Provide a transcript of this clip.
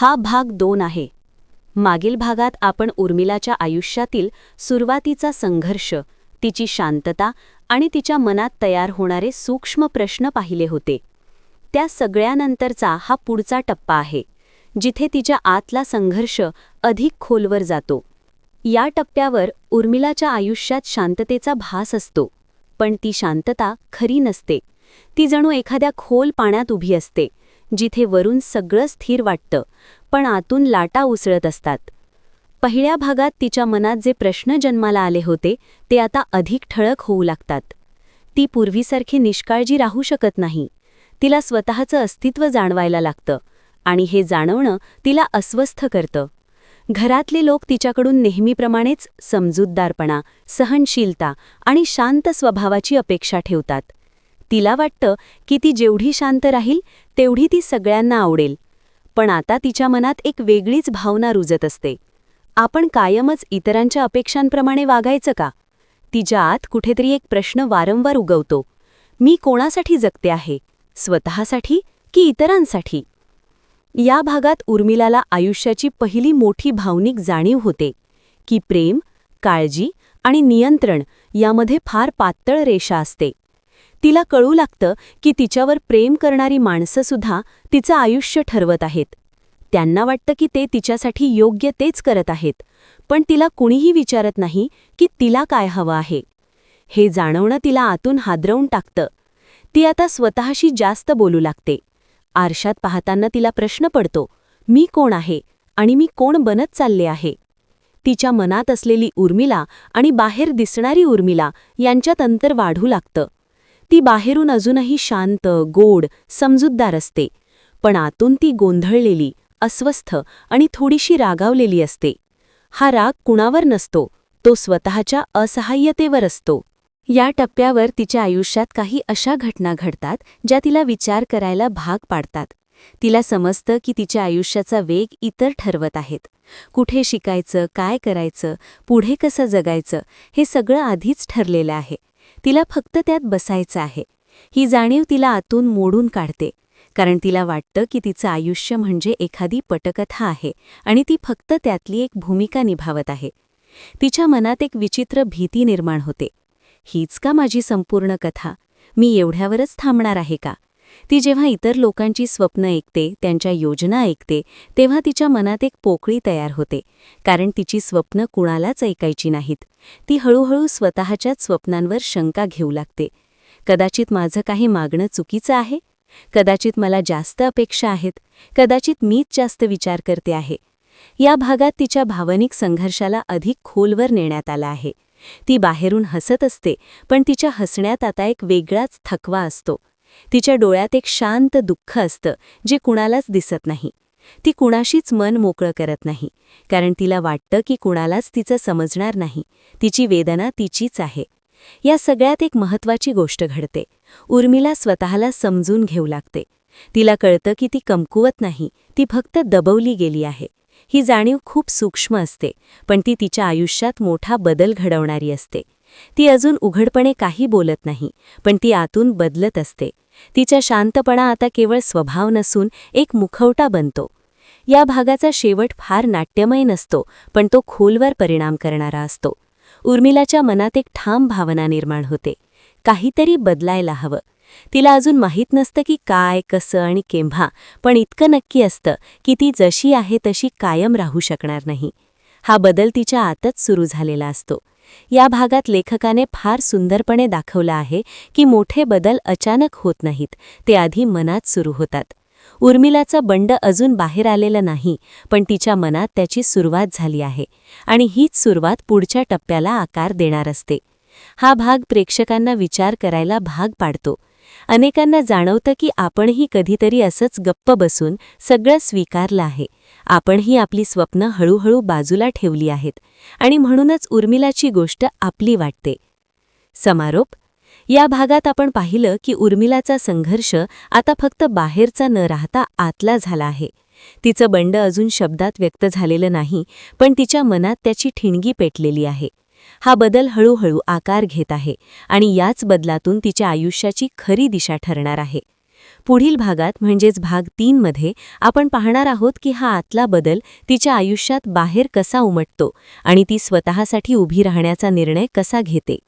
हा भाग 2 आहे. मागील भागात आपण उर्मिलाच्या आयुष्यातील सुरुवातीचा संघर्ष, तिची शांतता आणि तिच्या मनात तयार होणारे सूक्ष्म प्रश्न पाहिले होते. त्या सगळ्यानंतरचा हा पुढचा टप्पा आहे, जिथे तिच्या आतला संघर्ष अधिक खोलवर जातो. या टप्प्यावर उर्मिलाच्या आयुष्यात शांततेचा भास असतो, पण ती शांतता खरी नसते. ती जणू एखाद्या खोल पाण्यात उभी असते, जिथे वरून सगळं स्थिर वाटतं, पण आतून लाटा उसळत असतात. पहिल्या भागात तिच्या मनात जे प्रश्न जन्माला आले होते ते आता अधिक ठळक होऊ लागतात. ती पूर्वीसारखी निष्काळजी राहू शकत नाही. तिला स्वतःचं अस्तित्व जाणवायला लागतं आणि हे जाणवणं तिला अस्वस्थ करतं. घरातले लोक तिच्याकडून नेहमीप्रमाणेच समजूतदारपणा, सहनशीलता आणि शांत स्वभावाची अपेक्षा ठेवतात. तिला वाटतं की ती जेवढी शांत राहील तेवढी ती सगळ्यांना आवडेल. पण आता तिच्या मनात एक वेगळीच भावना रुजत असते. आपण कायमच इतरांच्या अपेक्षांप्रमाणे वागायचं का? तिच्या आत कुठेतरी एक प्रश्न वारंवार उगवतो. मी कोणासाठी जगते आहे? स्वतःसाठी की इतरांसाठी? या भागात उर्मिलाला आयुष्याची पहिली मोठी भावनिक जाणीव होते की प्रेम, काळजी आणि नियंत्रण यामध्ये फार पातळ रेषा असते. तिला कळू लागतं की तिच्यावर प्रेम करणारी माणसंसुद्धा तिचं आयुष्य ठरवत आहेत. त्यांना वाटतं की ते तिच्यासाठी योग्य तेच करत आहेत, पण तिला कुणीही विचारत नाही की तिला काय हवं आहे. हे जाणवणं तिला आतून हादरवून टाकतं. ती आता स्वतःशी जास्त बोलू लागते. आरशात पाहताना तिला प्रश्न पडतो, मी कोण आहे आणि मी कोण बनत चालले आहे? तिच्या मनात असलेली उर्मिला आणि बाहेर दिसणारी उर्मिला यांच्यात अंतर वाढू लागतं. ती बाहेरून अजूनही शांत, गोड, समजूतदार असते, पण आतून ती गोंधळलेली, अस्वस्थ आणि थोडीशी रागावलेली असते. हा राग कुणावर नसतो, तो स्वतःच्या असहाय्यतेवर असतो. या टप्प्यावर तिच्या आयुष्यात काही अशा घटना घडतात ज्या तिला विचार करायला भाग पाडतात. तिला समजतं की तिच्या आयुष्याचा वेग इतर ठरवत आहेत. कुठे शिकायचं, काय करायचं, पुढे कसं जगायचं हे सगळं आधीच ठरलेलं आहे. तिला फक्त त्यात बसायचं आहे. ही जाणीव तिला आतून मोडून काढते, कारण तिला वाटतं की तिचं आयुष्य म्हणजे एखादी पटकथा आहे आणि ती फक्त त्यातली एक भूमिका निभावत आहे. तिच्या मनात एक विचित्र भीती निर्माण होते. हीच का माझी संपूर्ण कथा? मी एवढ्यावरच थांबणार आहे का? ती जेव्हा इतर लोकांची स्वप्न ऐकते, त्यांच्या योजना ऐकते, तेव्हा तिच्या मनात एक पोकळी तयार होते, कारण तिची स्वप्न कुणालाच ऐकायची नाहीत. ती हळूहळू स्वतःच्याच स्वप्नांवर शंका घेऊ लागते. कदाचित माझं काही मागणं चुकीचं आहे? कदाचित मला जास्त अपेक्षा आहेत? कदाचित मीच जास्त विचार करते आहे? या भागात तिच्या भावनिक संघर्षाला अधिक खोलवर नेण्यात आला आहे. ती बाहेरून हसत असते, पण तिच्या हसण्यात आता एक वेगळाच थकवा असतो. तिच्या डोळ्यात एक शांत दुःख असतं, जे कुणालाच दिसत नाही. ती कुणाशीच मन मोकळं करत नाही, कारण तिला वाटतं की कुणालाच तिचं समजणार नाही. तिची वेदना तिचीच आहे. या सगळ्यात एक महत्त्वाची गोष्ट घडते. उर्मिला स्वतःला समजून घेऊ लागते. तिला कळतं की ती कमकुवत नाही, ती फक्त दबवली गेली आहे. ही जाणीव खूप सूक्ष्म असते, पण ती तिच्या आयुष्यात मोठा बदल घडवणारी असते. ती अजून उघडपणे काही बोलत नाही, पण ती आतून बदलत असते. तिचा शांतपणा आता केवळ स्वभाव नसून एक मुखवटा बनतो. या भागाचा शेवट फार नाट्यमय नसतो, पण तो खोलवर परिणाम करणारा असतो. उर्मिलाच्या मनात एक ठाम भावना निर्माण होते. काहीतरी बदलायला हवं. तिला अजून माहीत नसतं की काय, कसं आणि केव्हा, पण इतकं नक्की असतं की ती जशी आहे तशी कायम राहू शकणार नाही. हा बदल तिच्या आतच सुरू झालेला असतो. या भागात लेखकाने फार सुंदरपणे दाखवलं आहे की मोठे बदल अचानक होत नाहीत, ते आधी मनात सुरू होतात. उर्मिलाचा बंड अजून बाहेर आलेला नाही, पण तिच्या मनात त्याची सुरुवात झाली आहे आणि हीच सुरुवात पुढच्या टप्प्याला आकार देणार असते. हा भाग प्रेक्षकांना विचार करायला भाग पाडतो. अनेकांना जाणवतं की आपणही कधीतरी असंच गप्प बसून सगळं स्वीकारलं आहे. आपणही आपली स्वप्न हळूहळू बाजूला ठेवली आहेत आणि म्हणूनच उर्मिलाची गोष्ट आपली वाटते. समारोप. या भागात आपण पाहिलं की उर्मिलाचा संघर्ष आता फक्त बाहेरचा न राहता आतला झाला आहे. तिचं बंड अजून शब्दात व्यक्त झालेलं नाही, पण तिच्या मनात त्याची ठिणगी पेटलेली आहे. हा बदल हळूहळू आकार घेत आहे आणि याच बदलातून तिच्या आयुष्याची खरी दिशा ठरणार आहे. पुढील भागात म्हणजेच भाग 3 मध्ये आपण पाहणार आहोत की हा आतला बदल तिच्या आयुष्यात बाहेर कसा उमटतो आणि ती स्वतःसाठी उभी राहण्याचा निर्णय कसा घेते.